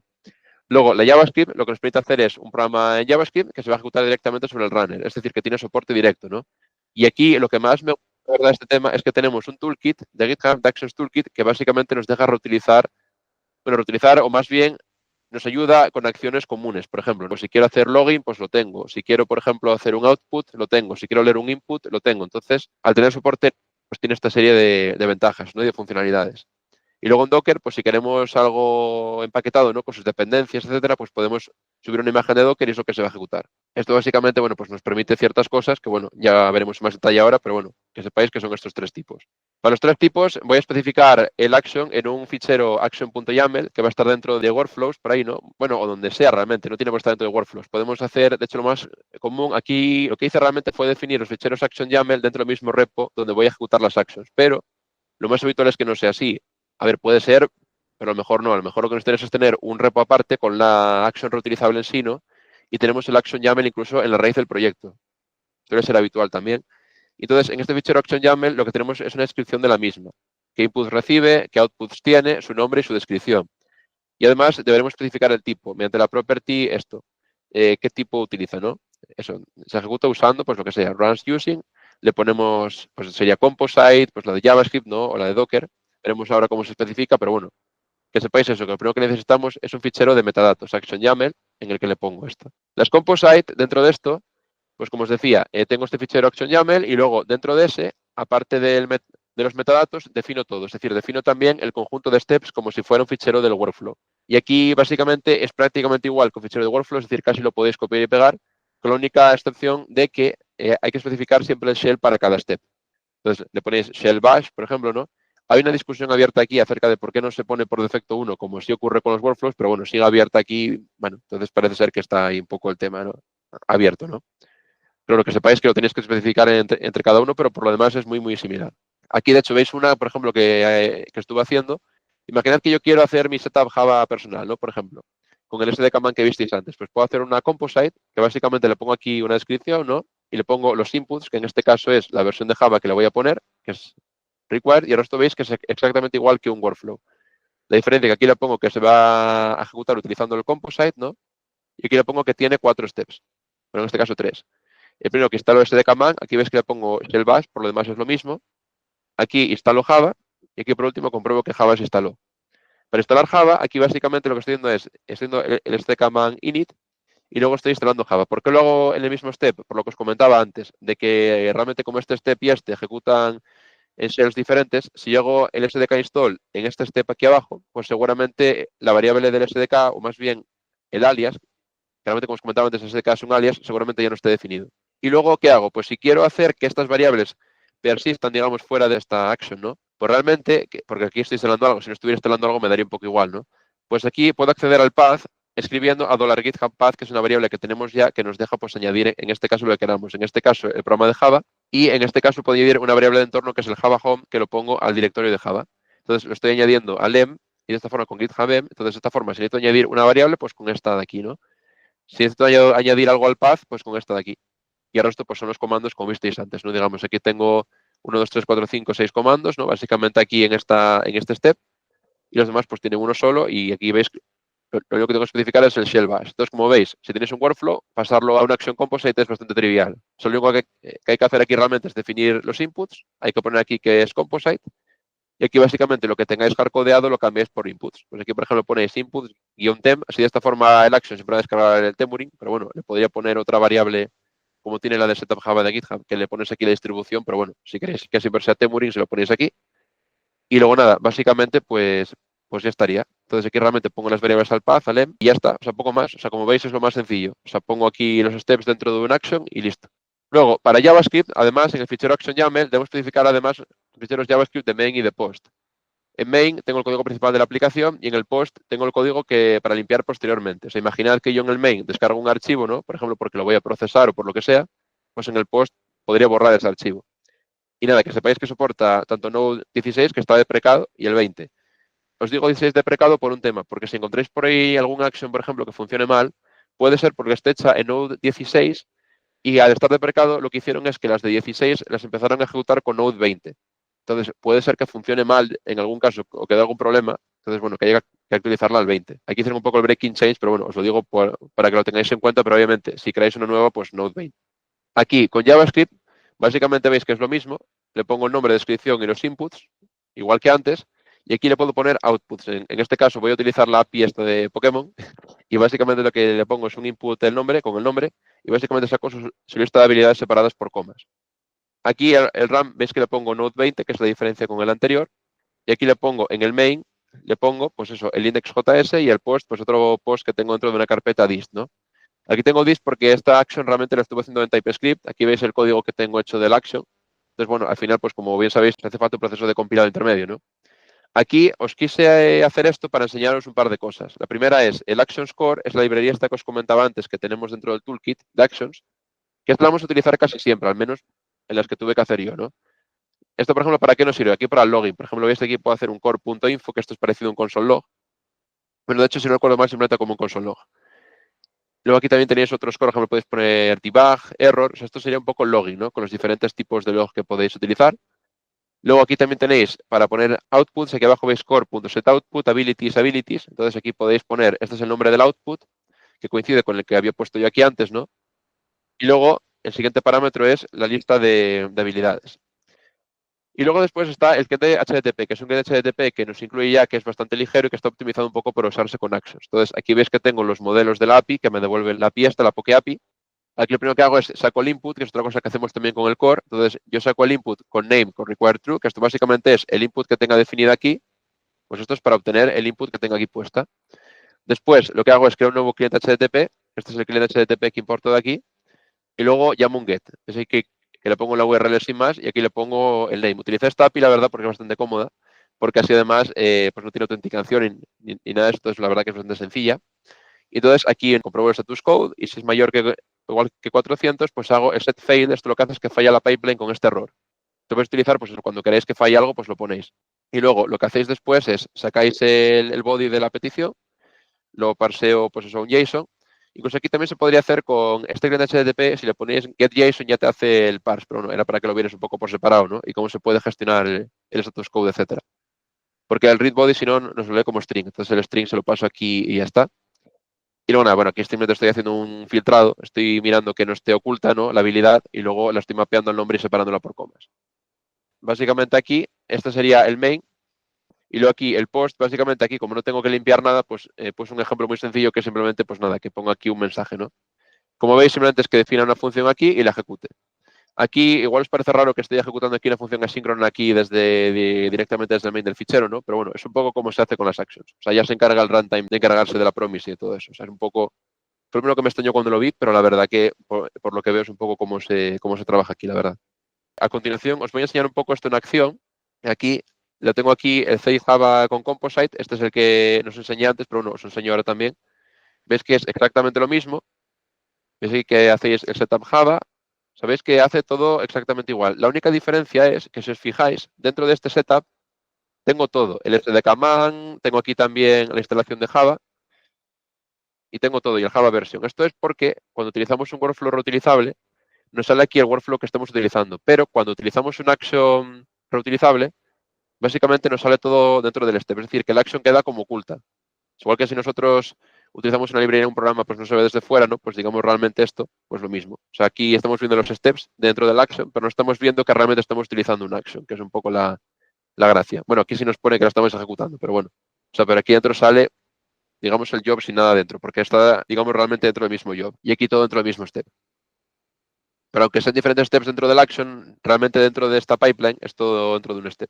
A: Luego, la JavaScript lo que nos permite hacer es un programa en JavaScript que se va a ejecutar directamente sobre el runner, es decir, que tiene soporte directo, ¿no? Y aquí lo que más me gusta de este tema es que tenemos un toolkit de GitHub, de Actions Toolkit, que básicamente nos deja reutilizar, bueno, reutilizar o más bien nos ayuda con acciones comunes. Por ejemplo, ¿no? Si quiero hacer login, pues lo tengo. Si quiero, por ejemplo, hacer un output, lo tengo. Si quiero leer un input, lo tengo. Entonces, al tener soporte, pues tiene esta serie de ventajas, ¿no? Y de funcionalidades. Y luego en Docker, pues si queremos algo empaquetado, ¿no? Con sus dependencias, etcétera, pues podemos subir una imagen de Docker y es lo que se va a ejecutar. Esto básicamente, bueno, pues nos permite ciertas cosas que, bueno, ya veremos más detalle ahora, pero bueno, que sepáis que son estos tres tipos. Para los tres tipos voy a especificar el action en un fichero action.yaml que va a estar dentro de workflows, por ahí, ¿no? Bueno, o donde sea realmente, no tiene por estar dentro de workflows. Podemos hacer, de hecho, lo más común aquí, lo que hice realmente fue definir los ficheros action.yaml dentro del mismo repo donde voy a ejecutar las actions, pero lo más habitual es que no sea así. A ver, puede ser, pero a lo mejor no. A lo mejor lo que nos interesa es tener un repo aparte con la action reutilizable en sí, ¿no? Y tenemos el action YAML incluso en la raíz del proyecto. Suele ser habitual también. Entonces, en este fichero action YAML lo que tenemos es una descripción de la misma. Qué inputs recibe, qué outputs tiene, su nombre y su descripción. Y además deberemos especificar el tipo. Mediante la property, esto. Qué tipo utiliza, ¿no? Eso, se ejecuta usando, pues lo que sea, runs using. Le ponemos, pues sería composite, pues la de JavaScript, ¿no? O la de Docker. Veremos ahora cómo se especifica, pero bueno, que sepáis eso, que lo primero que necesitamos es un fichero de metadatos, action YAML, en el que le pongo esto. Las composite, dentro de esto, pues como os decía, tengo este fichero action YAML y luego dentro de ese, aparte de los metadatos, defino todo. Es decir, defino también el conjunto de steps como si fuera un fichero del workflow. Y aquí básicamente es prácticamente igual que un fichero de workflow, es decir, casi lo podéis copiar y pegar, con la única excepción de que hay que especificar siempre el shell para cada step. Entonces, le ponéis shell bash, por ejemplo, ¿no? Hay una discusión abierta aquí acerca de por qué no se pone por defecto uno, como sí ocurre con los workflows, pero bueno, sigue abierta aquí. Bueno, entonces parece ser que está ahí un poco el tema, ¿no? Abierto, ¿no? Pero lo que sepáis es que lo tenéis que especificar entre cada uno, pero por lo demás es muy, muy similar. Aquí, de hecho, veis una, por ejemplo, que estuve haciendo. Imaginad que yo quiero hacer mi setup Java personal, ¿no? Por ejemplo, con el SDK que visteis antes. Pues puedo hacer una composite, que básicamente le pongo aquí una descripción, ¿no? Y le pongo los inputs, que en este caso es la versión de Java que le voy a poner, que es required, y el resto veis que es exactamente igual que un workflow. La diferencia es que aquí le pongo que se va a ejecutar utilizando el composite, ¿no? Y aquí le pongo que tiene 4 steps, pero en este caso 3. El primero que instalo SDK-man, aquí veis que le pongo shell bash, por lo demás es lo mismo. Aquí instalo Java y aquí por último compruebo que Java se instaló. Para instalar Java, aquí básicamente lo que estoy haciendo es haciendo el SDK-man init y luego estoy instalando Java. ¿Por qué lo hago en el mismo step? Por lo que os comentaba antes, de que realmente como este step y este ejecutan en shells diferentes, si yo hago el SDK install en este step aquí abajo, pues seguramente la variable del SDK, o más bien el alias, realmente como os comentaba antes, el SDK es un alias, seguramente ya no esté definido. Y luego, ¿qué hago? Pues si quiero hacer que estas variables persistan, digamos, fuera de esta action, ¿no? Pues realmente, porque aquí estoy instalando algo, si no estuviera instalando algo me daría un poco igual, ¿no? Pues aquí puedo acceder al path escribiendo a $GitHub path, que es una variable que tenemos ya que nos deja pues añadir, en este caso lo que queramos, en este caso el programa de Java, y en este caso puedo añadir una variable de entorno que es el Java Home, que lo pongo al directorio de Java. Entonces lo estoy añadiendo al em y de esta forma con GitHub em, entonces de esta forma si necesito añadir una variable, pues con esta de aquí, ¿no? Si necesito añadir algo al path, pues con esta de aquí. Y el resto pues son los comandos como visteis antes, ¿no? Digamos, aquí tengo 1, 2, 3, 4, 5, 6 comandos, ¿no? Básicamente aquí en este step. Y los demás pues tienen uno solo y aquí veis que lo único que tengo que especificar es el shell bash. Entonces, como veis, si tenéis un workflow, pasarlo a una acción composite es bastante trivial. Lo único que hay que hacer aquí realmente es definir los inputs. Hay que poner aquí que es composite. Y aquí básicamente lo que tengáis hardcodeado lo cambiáis por inputs. Pues aquí, por ejemplo, ponéis inputs-tem. Así de esta forma el action siempre va a descargar el temuring. Pero bueno, le podría poner otra variable como tiene la de setup Java de GitHub, que le pones aquí la distribución. Pero bueno, si queréis que siempre sea temuring, se lo ponéis aquí. Y luego nada, básicamente pues ya estaría. Entonces aquí realmente pongo las variables al path, al em, y ya está. O sea, poco más. O sea, como veis es lo más sencillo. O sea, pongo aquí los steps dentro de un action y listo. Luego, para JavaScript, además, en el fichero action YAML, debemos especificar además ficheros JavaScript de main y de post. En main tengo el código principal de la aplicación y en el post tengo el código que para limpiar posteriormente. O sea, imaginad que yo en el main descargo un archivo, ¿no? Por ejemplo, porque lo voy a procesar o por lo que sea, pues en el post podría borrar ese archivo. Y nada, que sepáis que soporta tanto Node 16, que está deprecado, y el 20. Os digo 16 deprecado por un tema, porque si encontráis por ahí algún action, por ejemplo, que funcione mal, puede ser porque esté hecha en Node 16 y al estar deprecado lo que hicieron es que las de 16 las empezaron a ejecutar con Node 20. Entonces, puede ser que funcione mal en algún caso o que dé algún problema. Entonces, bueno, que haya que actualizarla al 20. Aquí hicieron un poco el breaking change, pero bueno, os lo digo para que lo tengáis en cuenta, pero obviamente, si creáis una nueva, pues Node 20. Aquí, con JavaScript, básicamente veis que es lo mismo. Le pongo el nombre, descripción y los inputs, igual que antes. Y aquí le puedo poner outputs. En este caso voy a utilizar la API esta de Pokémon. Y básicamente lo que le pongo es un input del nombre, con el nombre. Y básicamente saco su lista de habilidades separadas por comas. Aquí el RAM, veis que le pongo Node 20, que es la diferencia con el anterior. Y aquí le pongo en el main, le pongo, pues eso, el index.js y el post, pues otro post que tengo dentro de una carpeta dist, ¿no? Aquí tengo dist porque esta action realmente la estuve haciendo en TypeScript. Aquí veis el código que tengo hecho del action. Entonces, bueno, al final, pues como bien sabéis, hace falta un proceso de compilado intermedio, ¿no? Aquí os quise hacer esto para enseñaros un par de cosas. La primera es el Action Score, es la librería esta que os comentaba antes que tenemos dentro del toolkit de Actions, que esta la vamos a utilizar casi siempre, al menos en las que tuve que hacer yo, ¿no? Esto, por ejemplo, ¿para qué nos sirve? Aquí para el login. Por ejemplo, veis aquí puedo hacer un core.info, que esto es parecido a un console log. Pero de hecho, si no recuerdo mal, simplemente como un console log. Luego aquí también tenéis otros core, por ejemplo, podéis poner debug, error. Esto sería un poco el login, ¿no? Con los diferentes tipos de log que podéis utilizar. Luego aquí también tenéis para poner outputs, aquí abajo veis core.setOutput, abilities. Entonces aquí podéis poner, este es el nombre del output, que coincide con el que había puesto yo aquí antes, ¿no? Y luego el siguiente parámetro es la lista de habilidades. Y luego después está el get de HTTP, que es un get de HTTP que nos incluye ya, que es bastante ligero y que está optimizado un poco para usarse con Actions. Entonces aquí veis que tengo los modelos de la API, que me devuelven la API esta, la Poke API. Aquí lo primero que hago es saco el input, que es otra cosa que hacemos también con el core. Entonces yo saco el input con name, con require true, que esto básicamente es el input que tenga definido aquí. Pues esto es para obtener el input que tenga aquí puesta. Después lo que hago es crear un nuevo cliente HTTP. Este es el cliente HTTP que importo de aquí. Y luego llamo un get. Es decir, que le pongo la URL sin más y aquí le pongo el name. Utilizo esta API, la verdad, porque es bastante cómoda. Porque así además pues no tiene autenticación ni nada de esto. Entonces la verdad que es bastante sencilla. Y entonces aquí compruebo el status code y si es mayor que igual que 400, pues hago el set fail. Esto lo que hace es que falla la pipeline con este error. Lo podéis utilizar, pues cuando queréis que falle algo, pues lo ponéis. Y luego lo que hacéis después es sacáis el body de la petición, lo parseo pues eso a un JSON. Incluso aquí también se podría hacer con este cliente HTTP, si le ponéis get JSON ya te hace el parse, pero no, era para que lo vierais un poco por separado, ¿no? Y cómo se puede gestionar el status code, etcétera. Porque el read body, si no, nos lo lee como string. Entonces el string se lo paso aquí y ya está. Y luego nada, bueno, aquí simplemente estoy haciendo un filtrado, estoy mirando que no esté oculta, ¿no? La habilidad y luego la estoy mapeando el nombre y separándola por comas. Básicamente aquí, este sería el main. Y luego aquí el post, básicamente aquí, como no tengo que limpiar nada, pues un ejemplo muy sencillo que simplemente, pues nada, que pongo aquí un mensaje, ¿no? Como veis, simplemente es que defina una función aquí y la ejecute. Aquí igual os parece raro que esté ejecutando aquí una función asíncrona aquí directamente desde el main del fichero, ¿no? Pero bueno, es un poco como se hace con las actions. O sea, ya se encarga el runtime de encargarse de la promise y de todo eso. O sea, es un poco. Fue lo primero que me extrañó cuando lo vi, pero la verdad que por lo que veo es un poco cómo se trabaja aquí, la verdad. A continuación os voy a enseñar un poco esto en acción. Aquí lo tengo aquí, el C Java con Composite. Este es el que nos enseñé antes, pero bueno, os enseño ahora también. Ves que es exactamente lo mismo. Ves aquí que hacéis el setup Java. Sabéis que hace todo exactamente igual. La única diferencia es que si os fijáis, dentro de este setup tengo todo. El SDK-man, tengo aquí también la instalación de Java y tengo todo y el Java version. Esto es porque cuando utilizamos un workflow reutilizable, nos sale aquí el workflow que estamos utilizando. Pero cuando utilizamos un action reutilizable, básicamente nos sale todo dentro del step. Es decir, que la action queda como oculta. Igual que si nosotros utilizamos una librería en un programa, pues no se ve desde fuera, ¿no? Pues digamos realmente esto, pues lo mismo. O sea, aquí estamos viendo los steps dentro del action, pero no estamos viendo que realmente estamos utilizando un action, que es un poco la gracia. Bueno, aquí sí nos pone que la estamos ejecutando, pero bueno. O sea, pero aquí dentro sale, digamos, el job sin nada dentro, porque está, digamos, realmente dentro del mismo job. Y aquí todo dentro del mismo step. Pero aunque sean diferentes steps dentro del action, realmente dentro de esta pipeline es todo dentro de un step.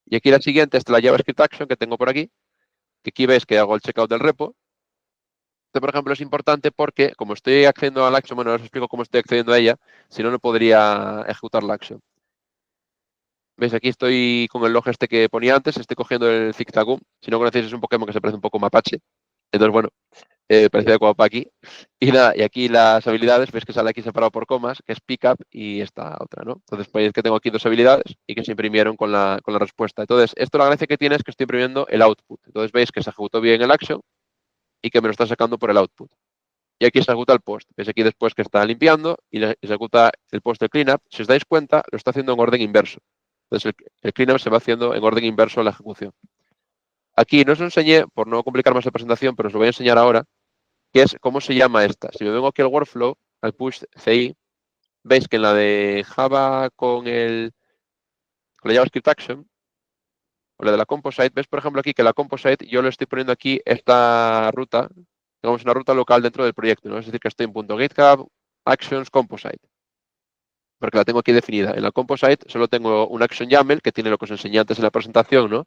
A: Y aquí la siguiente es la JavaScript action que tengo por aquí, que aquí ves que hago el checkout del repo. Este, por ejemplo, es importante porque, como estoy accediendo a la action, bueno, ahora os explico cómo estoy accediendo a ella, si no, no podría ejecutar la action. ¿Veis? Aquí estoy con el log este que ponía antes, estoy cogiendo el Zigzagoon. Si no conocéis, es un Pokémon que se parece un poco a Mapache. Entonces, bueno, parecida como para aquí. Y nada, y aquí las habilidades, ves que sale aquí separado por comas, que es pickup y esta otra, ¿no? Entonces, pues que tengo aquí dos habilidades y que se imprimieron con la respuesta. Entonces, esto la gracia que tiene es que estoy imprimiendo el output. Entonces, veis que se ejecutó bien el action y que me lo está sacando por el output. Y aquí se ejecuta el post. Veis aquí después que está limpiando y le ejecuta el post de cleanup. Si os dais cuenta, lo está haciendo en orden inverso. Entonces, el cleanup se va haciendo en orden inverso a la ejecución. Aquí no os lo enseñé, por no complicar más la presentación, pero os lo voy a enseñar ahora, que es cómo se llama esta. Si me vengo aquí al workflow, al push CI, veis que en la de Java con la JavaScript Action, o la de la Composite, ves por ejemplo aquí que la Composite yo le estoy poniendo aquí esta ruta, digamos una ruta local dentro del proyecto, ¿no? Es decir, que estoy en .github Actions Composite, porque la tengo aquí definida. En la Composite solo tengo un Action YAML que tiene lo que os enseñé antes en la presentación, ¿no?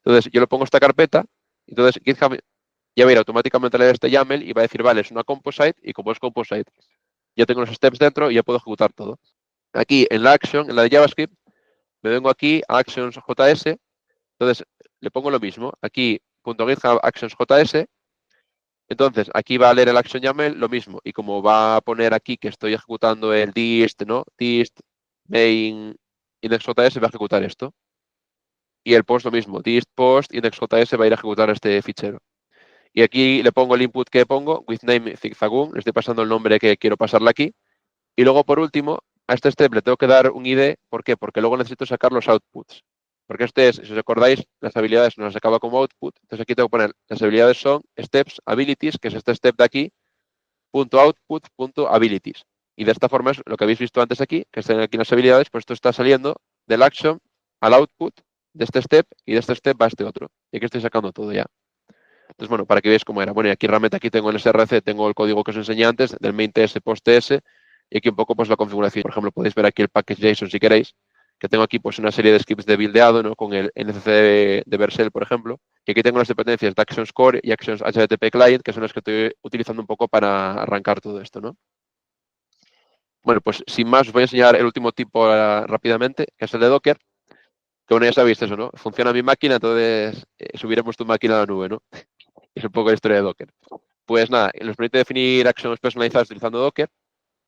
A: Entonces yo le pongo esta carpeta, entonces GitHub ya va a ir automáticamente a leer este YAML y va a decir, vale, es una Composite y como es Composite, ya tengo los steps dentro y ya puedo ejecutar todo. Aquí en la Action, en la de JavaScript, me vengo aquí a Actions.js, entonces le pongo lo mismo, aquí .github Actions.js, entonces aquí va a leer el Action YAML, lo mismo, y como va a poner aquí que estoy ejecutando el dist, ¿no? Dist main index.js va a ejecutar esto. Y el post lo mismo, dist post index.js va a ir a ejecutar este fichero. Y aquí le pongo el input que pongo, with name zigzagoon, le estoy pasando el nombre que quiero pasarle aquí. Y luego, por último, a este step le tengo que dar un ID. ¿Por qué? Porque luego necesito sacar los outputs. Porque este es, si os acordáis, las habilidades nos las acaba como output. Entonces aquí tengo que poner, las habilidades son steps, abilities, que es este step de aquí, punto output, punto abilities. Y de esta forma es lo que habéis visto antes aquí, que están aquí las habilidades, pues esto está saliendo del action al output de este step y de este step va a este otro. Y aquí estoy sacando todo ya. Entonces, bueno, para que veáis cómo era. Bueno, y aquí realmente aquí tengo el SRC, tengo el código que os enseñé antes, del main TS, post TS, y aquí un poco pues la configuración. Por ejemplo, podéis ver aquí el package JSON si queréis, que tengo aquí pues una serie de scripts de buildeado, ¿no? Con el NCC de Vercel, por ejemplo. Y aquí tengo las dependencias de Actions Core y Actions HTTP Client, que son las que estoy utilizando un poco para arrancar todo esto, ¿no? Bueno, pues sin más os voy a enseñar el último tipo rápidamente, que es el de Docker. Que bueno, ya sabéis eso, ¿no? Funciona mi máquina, entonces subiremos tu máquina a la nube, ¿no? Es un poco la historia de Docker. Pues nada, nos permite definir acciones personalizadas utilizando Docker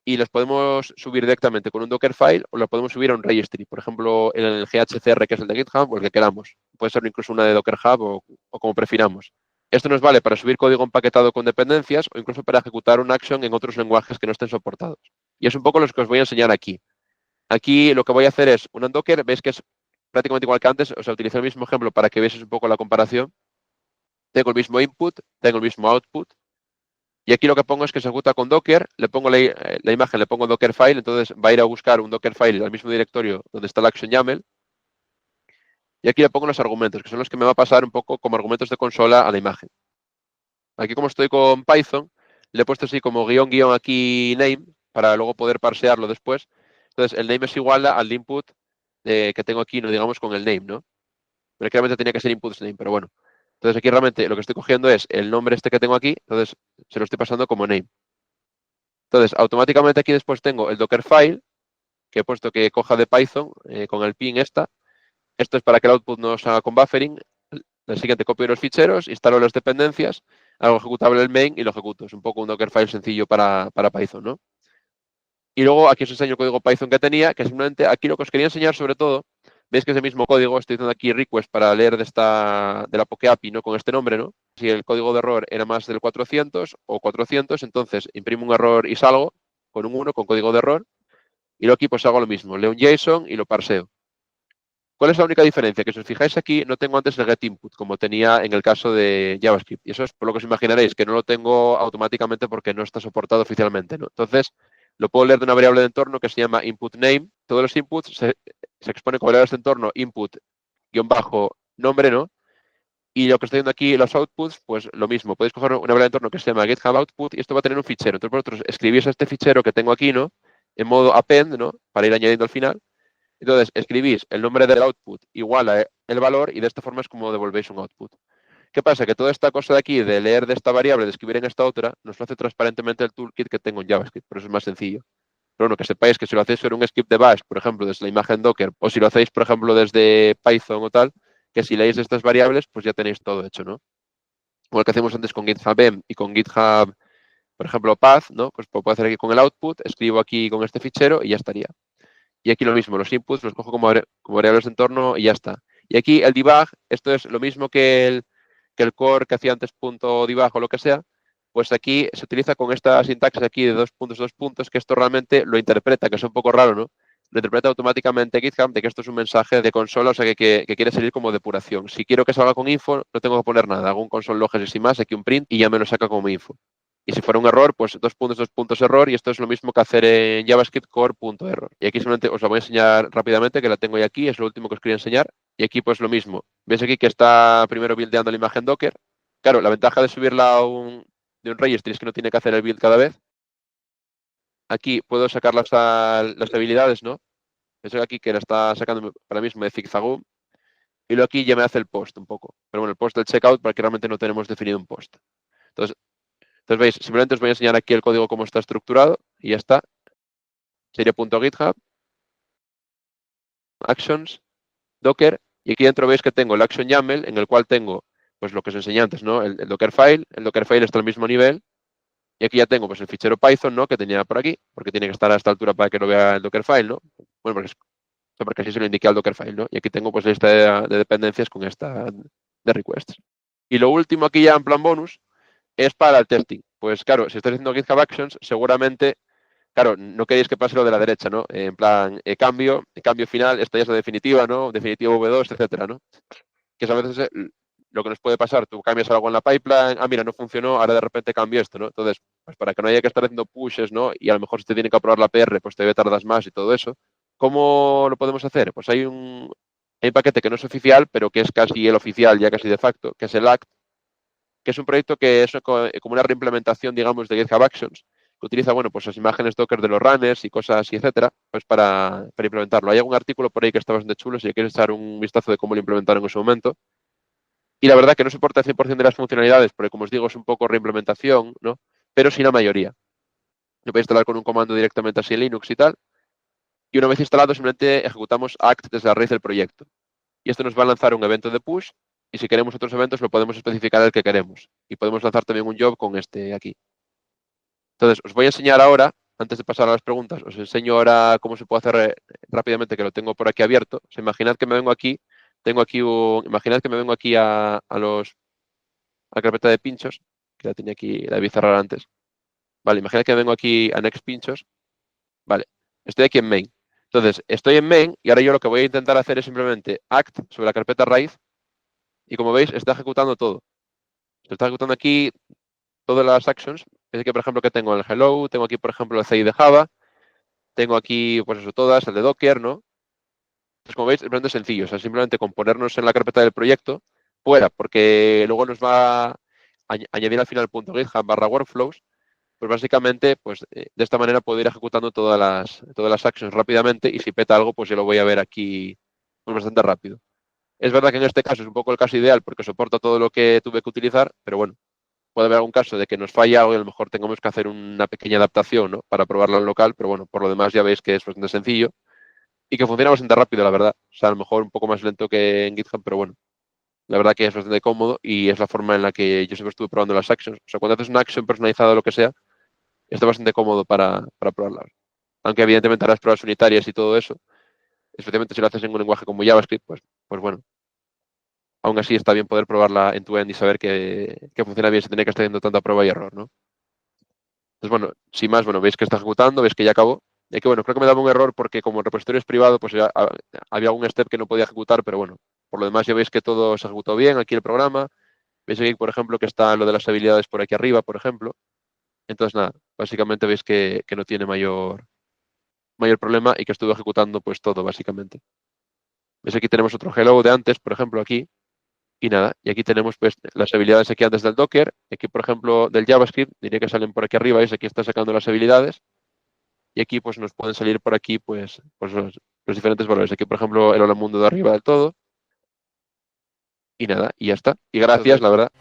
A: y los podemos subir directamente con un Dockerfile o los podemos subir a un registry, por ejemplo, en el GHCR, que es el de GitHub, o el que queramos. Puede ser incluso una de Docker Hub o como prefiramos. Esto nos vale para subir código empaquetado con dependencias o incluso para ejecutar una action en otros lenguajes que no estén soportados. Y es un poco los que os voy a enseñar aquí. Aquí lo que voy a hacer es un Docker, veis que es prácticamente igual que antes, o sea, utilicé el mismo ejemplo para que veáis un poco la comparación. Tengo el mismo input, tengo el mismo output, y aquí lo que pongo es que se ejecuta con Docker, le pongo la imagen, le pongo Dockerfile, entonces va a ir a buscar un Dockerfile al mismo directorio donde está el action YAML, y aquí le pongo los argumentos, que son los que me va a pasar un poco como argumentos de consola a la imagen. Aquí como estoy con Python, le he puesto así como guión guión aquí name, para luego poder parsearlo después. Entonces el name es igual al input que tengo aquí, no digamos con el name, ¿no? Pero claramente tenía que ser inputs name, pero bueno. Entonces aquí realmente lo que estoy cogiendo es el nombre este que tengo aquí, entonces se lo estoy pasando como name. Entonces automáticamente aquí después tengo el Dockerfile, que he puesto que coja de Python con el ping esta. Esto es para que el output no se haga con buffering. El siguiente copio los ficheros, instalo las dependencias, hago ejecutable el main y lo ejecuto. Es un poco un Dockerfile sencillo para Python, ¿no? Y luego aquí os enseño el código Python que tenía, que simplemente aquí lo que os quería enseñar sobre todo, veis que es el mismo código, estoy diciendo aquí request para leer de la Poke API, ¿no? Con este nombre, ¿no? Si el código de error era más del 400 o 400, entonces imprimo un error y salgo con un 1 con código de error. Y luego aquí pues hago lo mismo, leo un JSON y lo parseo. ¿Cuál es la única diferencia? Que si os fijáis aquí no tengo antes el getInput, como tenía en el caso de JavaScript. Y eso es por lo que os imaginaréis, que no lo tengo automáticamente porque no está soportado oficialmente, ¿no? Entonces, lo puedo leer de una variable de entorno que se llama input_name. Todos los inputs se exponen como variables de entorno input-nombre, ¿no? Y lo que estoy viendo aquí, los outputs, pues lo mismo. Podéis coger una variable de entorno que se llama getHub_output y esto va a tener un fichero. Entonces vosotros escribís este fichero que tengo aquí, ¿no? En modo append, ¿no? Para ir añadiendo al final. Entonces, escribís el nombre del output igual a el valor y de esta forma es como devolvéis un output. ¿Qué pasa? Que toda esta cosa de aquí, de leer de esta variable, de escribir en esta otra, nos lo hace transparentemente el toolkit que tengo en JavaScript, por eso es más sencillo. Pero bueno, que sepáis que si lo hacéis sobre un script de Bash, por ejemplo, desde la imagen Docker, o si lo hacéis, por ejemplo, desde Python o tal, que si leéis estas variables, pues ya tenéis todo hecho, ¿no? como el que hacemos antes con GitHub M y con GitHub, por ejemplo, Path, ¿no? Pues puedo hacer aquí con el output, escribo aquí con este fichero y ya estaría. Y aquí lo mismo, los inputs los cojo como variables de entorno y ya está. Y aquí el debug, esto es lo mismo que el core que hacía antes punto debug o lo que sea, pues aquí se utiliza con esta sintaxis aquí de 2 puntos, que esto realmente lo interpreta, que es un poco raro, ¿no? Lo interpreta automáticamente GitHub de que esto es un mensaje de consola, o sea que quiere salir como depuración. Si quiero que salga con info, no tengo que poner nada, hago un console log y sin más, aquí un print y ya me lo saca como info. Y si fuera un error, pues 2 puntos, error, y esto es lo mismo que hacer en JavaScript core.error. Y aquí simplemente os lo voy a enseñar rápidamente, que la tengo ya aquí, es lo último que os quería enseñar. Y aquí pues lo mismo. ¿Veis aquí que está primero buildeando la imagen Docker? Claro, la ventaja de subirla de un registry es que no tiene que hacer el build cada vez. Aquí puedo sacar las habilidades, ¿no? Eso aquí que la está sacando para mismo de Zigzagoon. Y luego aquí ya me hace el post un poco. Pero bueno, el post del checkout, porque realmente no tenemos definido un post. Entonces veis, simplemente os voy a enseñar aquí el código cómo está estructurado y ya está. Sería .github, actions, docker, y aquí dentro veis que tengo el action YAML, en el cual tengo pues lo que os enseñé antes, ¿no? El Dockerfile, el Dockerfile está al mismo nivel, y aquí ya tengo pues el fichero Python, ¿no? Que tenía por aquí, porque tiene que estar a esta altura para que lo vea el Dockerfile, ¿no? Bueno, porque así se lo indiqué al Dockerfile, ¿no? Y aquí tengo pues la lista de dependencias con esta de requests. Y lo último aquí ya en plan bonus es para el testing. Pues claro, si estáis haciendo GitHub Actions, seguramente, claro, no queréis que pase lo de la derecha, ¿no? En plan, cambio final, esta ya es la definitiva, ¿no? Definitiva V2, etcétera, ¿no? Que es a veces lo que nos puede pasar. Tú cambias algo en la pipeline, mira, no funcionó, ahora de repente cambio esto, ¿no? Entonces, pues para que no haya que estar haciendo pushes, ¿no? Y a lo mejor si te tiene que aprobar la PR, pues te tardas más y todo eso. ¿Cómo lo podemos hacer? Pues hay un paquete que no es oficial, pero que es casi el oficial, ya casi de facto, que es el Act, que es un proyecto que es como una reimplementación, digamos, de GitHub Actions, que utiliza, bueno, pues las imágenes Docker de los runners y cosas así, etcétera, pues para implementarlo. Hay algún artículo por ahí que está bastante chulo, si quieres echar un vistazo de cómo lo implementaron en su momento. Y la verdad que no soporta el 100% de las funcionalidades, porque como os digo, es un poco reimplementación, ¿no? Pero sí la mayoría. Lo podéis instalar con un comando directamente así en Linux y tal. Y una vez instalado, simplemente ejecutamos act desde la raíz del proyecto. Y esto nos va a lanzar un evento de push, y si queremos otros eventos, lo podemos especificar el que queremos. Y podemos lanzar también un job con este aquí. Entonces, os voy a enseñar ahora, antes de pasar a las preguntas, os enseño ahora cómo se puede hacer rápidamente, que lo tengo por aquí abierto. O sea, imaginad que me vengo aquí, imaginad que me vengo aquí a la carpeta de pinchos, que la tenía aquí, la debí cerrar antes. Vale, imaginad que me vengo aquí a Next Pinchos. Vale, estoy aquí en Main. Entonces, estoy en Main y ahora yo lo que voy a intentar hacer es simplemente act sobre la carpeta raíz y como veis, está ejecutando todo. Se está ejecutando aquí todas las actions. Es que, por ejemplo, que tengo el hello, tengo aquí, por ejemplo, el CI de Java, tengo aquí, pues eso, todas, el de Docker, ¿no? Pues como veis, es bastante sencillo. O sea, simplemente con ponernos en la carpeta del proyecto, fuera, porque luego nos va a añadir al final el .github /workflows, pues básicamente, pues de esta manera puedo ir ejecutando todas las actions rápidamente y si peta algo, pues yo lo voy a ver aquí pues bastante rápido. Es verdad que en este caso es un poco el caso ideal porque soporta todo lo que tuve que utilizar, pero bueno, puede haber algún caso de que nos falla algo y a lo mejor tengamos que hacer una pequeña adaptación, ¿no? Para probarlo en local, pero bueno, por lo demás ya veis que es bastante sencillo y que funciona bastante rápido, la verdad. O sea, a lo mejor un poco más lento que en GitHub, pero bueno, la verdad que es bastante cómodo y es la forma en la que yo siempre estuve probando las actions. O sea, cuando haces una action personalizada o lo que sea, está bastante cómodo para probarlas. Aunque evidentemente harás pruebas unitarias y todo eso, especialmente si lo haces en un lenguaje como JavaScript, pues bueno, aún así está bien poder probarla en tu end y saber que funciona bien sin tener que estar haciendo tanta prueba y error, ¿no? Entonces, bueno, sin más, bueno, veis que está ejecutando, veis que ya acabó. Y que bueno, creo que me daba un error porque como el repositorio es privado, pues ya había algún step que no podía ejecutar, pero bueno, por lo demás ya veis que todo se ejecutó bien aquí el programa. Veis aquí, por ejemplo, que está lo de las habilidades por aquí arriba, por ejemplo. Entonces, nada, básicamente veis que no tiene mayor problema y que estuvo ejecutando pues todo, básicamente. ¿Ves? Aquí tenemos otro hello de antes, por ejemplo, aquí. Y nada, y aquí tenemos pues las habilidades aquí antes del Docker. Aquí, por ejemplo, del JavaScript, diría que salen por aquí arriba, ¿veis? Aquí está sacando las habilidades. Y aquí pues nos pueden salir por aquí pues los diferentes valores. Aquí, por ejemplo, el hola mundo de arriba del todo. Y nada, y ya está. Y gracias, la verdad.